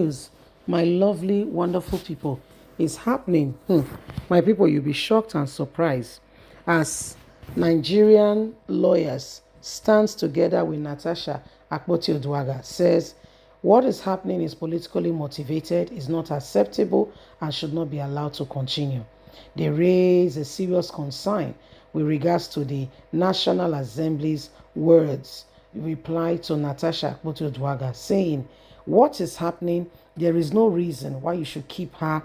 News, my lovely, wonderful people, is happening. My people, you'll be shocked and surprised as Nigerian lawyers stands together with Natasha Akpoti-Oduaghan says what is happening is politically motivated, is not acceptable, and should not be allowed to continue. They raise a serious concern with regards to the National Assembly's words reply to Natasha Akpoti-Oduaghan saying, what is happening? There is no reason why you should keep her,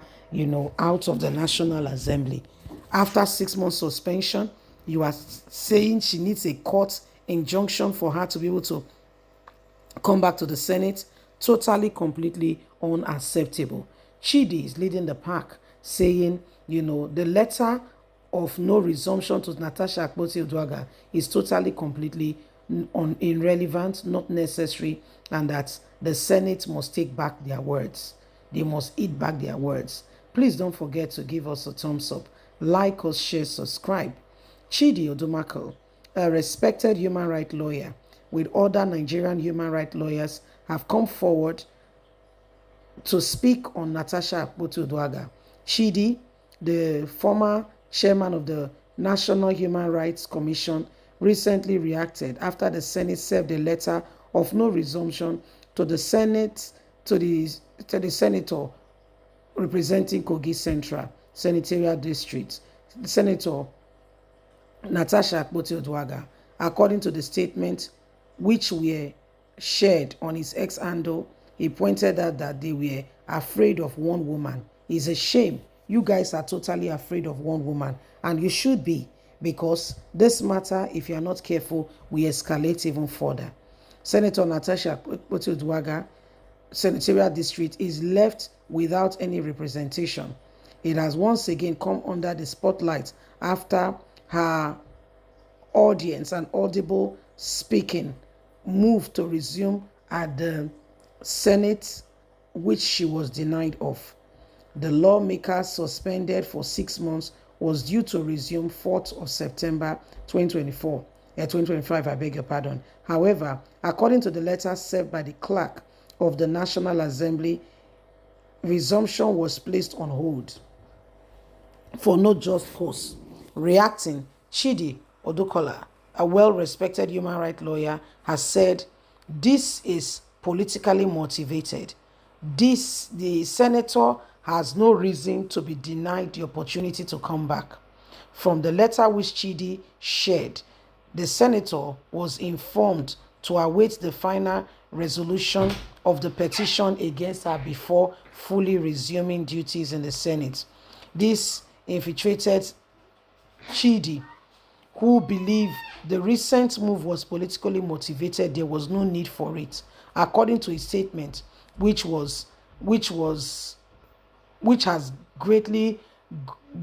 out of the National Assembly. After 6 months suspension, you are saying she needs a court injunction for her to be able to come back to the Senate. Totally, completely unacceptable. Chidi is leading the pack, saying, the letter of no resumption to Natasha Akpoti-Oduaghan is totally, completely irrelevant, not necessary, and that the Senate must take back their words. They must eat back their words. Please don't forget to give us a thumbs up, like us, share, subscribe. Chidi Odumakil, a respected human rights lawyer, with other Nigerian human rights lawyers, have come forward to speak on Natasha Akpoti-Oduaghan. Chidi, the former chairman of the National Human Rights Commission, recently reacted after the Senate served a letter of no resumption to the senator representing Kogi Central Senatorial District, Senator Natasha Akpoti-Oduaghan. According to the statement which were shared on his X handle, he pointed out that they were afraid of one woman. It's a shame. You guys are totally afraid of one woman, and you should be, because this matter, if you are not careful, will escalate even further. Senator Natasha Akpoti-Oduaghan Senatorial District is left without any representation. It has once again come under the spotlight after her audience and audible speaking moved to resume at the Senate, which she was denied of. The lawmaker suspended for 6 months was due to resume 4th of September 2025, I beg your pardon. However, according to the letter served by the clerk of the National Assembly, resumption was placed on hold for no just cause. Reacting, Chidi Odukola, a well-respected human rights lawyer, has said this is politically motivated. The senator has no reason to be denied the opportunity to come back. From the letter which Chidi shared, the senator was informed to await the final resolution of the petition against her before fully resuming duties in the Senate. This infiltrated Chidi, who believed the recent move was politically motivated. There was no need for it, according to his statement, which has greatly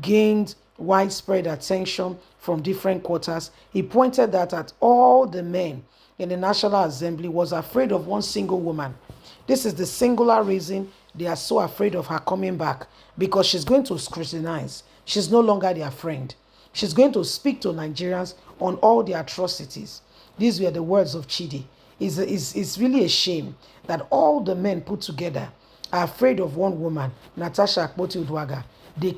gained widespread attention from different quarters. He pointed that all the men in the National Assembly was afraid of one single woman. This is the singular reason they are so afraid of her coming back, because she's going to scrutinize. She's no longer their friend. She's going to speak to Nigerians on all the atrocities. These were the words of Chidi. It's really a shame that all the men put together are afraid of one woman, Natasha Akpoti-Oduaghan. They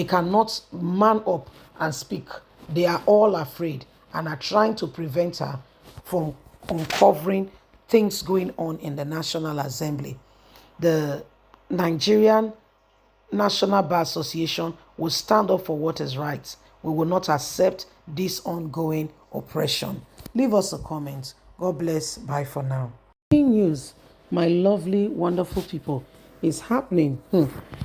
cannot man up and speak. They are all afraid and are trying to prevent her from uncovering things going on in the National Assembly. The Nigerian National Bar Association will stand up for what is right. We will not accept this ongoing oppression. Leave us a comment. God bless. Bye for now. News, my lovely, wonderful people, is happening.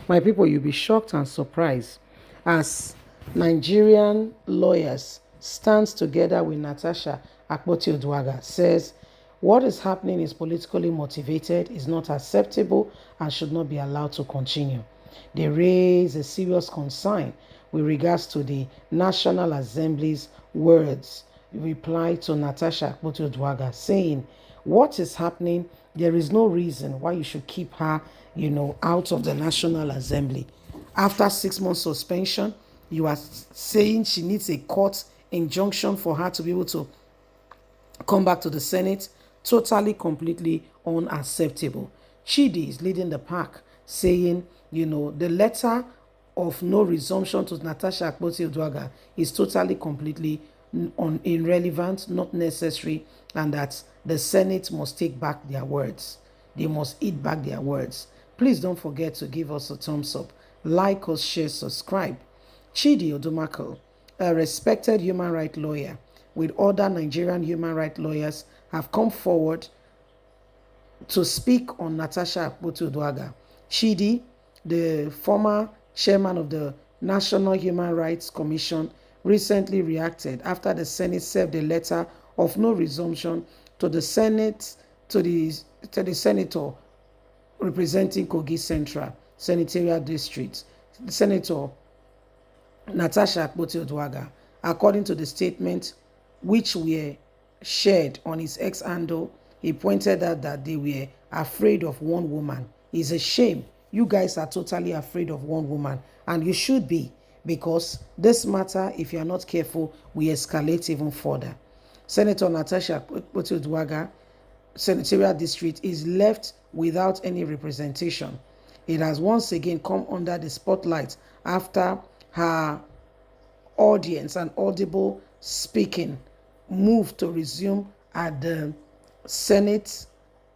My people, you'll be shocked and surprised as Nigerian lawyers stands together with Natasha Akpoti-Oduaghan says what is happening is politically motivated, is not acceptable, and should not be allowed to continue. They raise a serious concern with regards to the National Assembly's words reply to Natasha Akpoti-Oduaghan saying, what is happening? There is no reason why you should keep her, out of the National Assembly. After 6 months suspension, you are saying she needs a court injunction for her to be able to come back to the Senate. Totally, completely unacceptable. Chidi is leading the pack, saying, the letter of no resumption to Natasha Akpoti-Uduaghan is totally, completely irrelevant, not necessary, and that the Senate must take back their words. They must eat back their words. Please don't forget to give us a thumbs up, like us, share, subscribe. Chidi Odumakil, a respected human rights lawyer with other Nigerian human rights lawyers, have come forward to speak on Natasha Akpoti-Uduaghan. Chidi, the former chairman of the National Human Rights Commission, recently reacted after the Senate served a letter of no resumption to the senator representing Kogi Central Senatorial District, Senator Natasha Akpoti-Uduaghan. According to the statement which were shared on his X handle, he pointed out that they were afraid of one woman. It's a shame. You guys are totally afraid of one woman, and you should be, because this matter, if you are not careful, will escalate even further. Senator Natasha Akpoti-Uduaghan Senatorial District is left without any representation. It has once again come under the spotlight after her audience and audible speaking moved to resume at the Senate,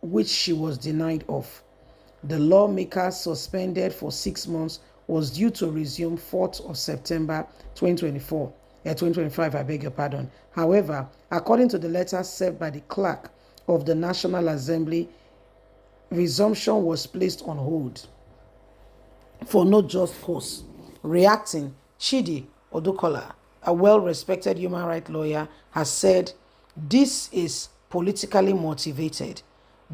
which she was denied of. The lawmaker, suspended for 6 months, was due to resume 4th of September 2025, I beg your pardon. However, according to the letter served by the clerk of the National Assembly, resumption was placed on hold for no just cause. Reacting, Chidi Odukola, a well-respected human rights lawyer, has said this is politically motivated.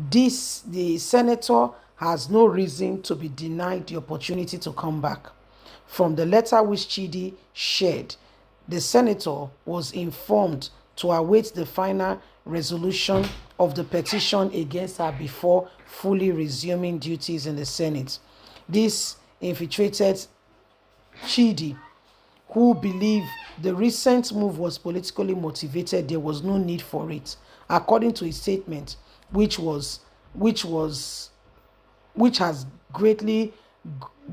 The senator has no reason to be denied the opportunity to come back. From the letter which Chidi shared, the senator was informed to await the final resolution of the petition against her before fully resuming duties in the Senate. This infiltrated Chidi, who believed the recent move was politically motivated. There was no need for it. According to his statement, which has greatly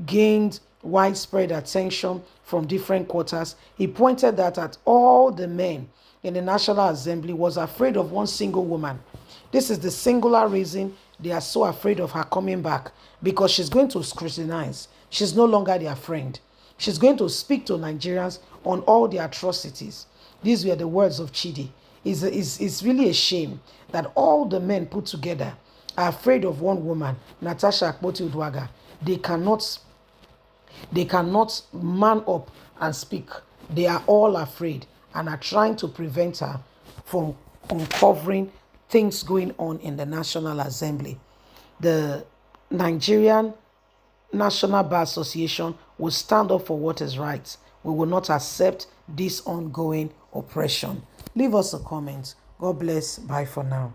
gained widespread attention from different quarters, he pointed that at all the men in the National Assembly was afraid of one single woman. This is the singular reason they are so afraid of her coming back, because she's going to scrutinize. She's no longer their friend. She's going to speak to Nigerians on all the atrocities. These were the words of Chidi. It's really a shame that all the men put together are afraid of one woman, Natasha Akpoti-Uduaghan. They cannot man up and speak. They are all afraid and are trying to prevent her from uncovering things going on in the National Assembly. The Nigerian National Bar Association will stand up for what is right. We will not accept this ongoing oppression. Leave us a comment. God bless. Bye for now.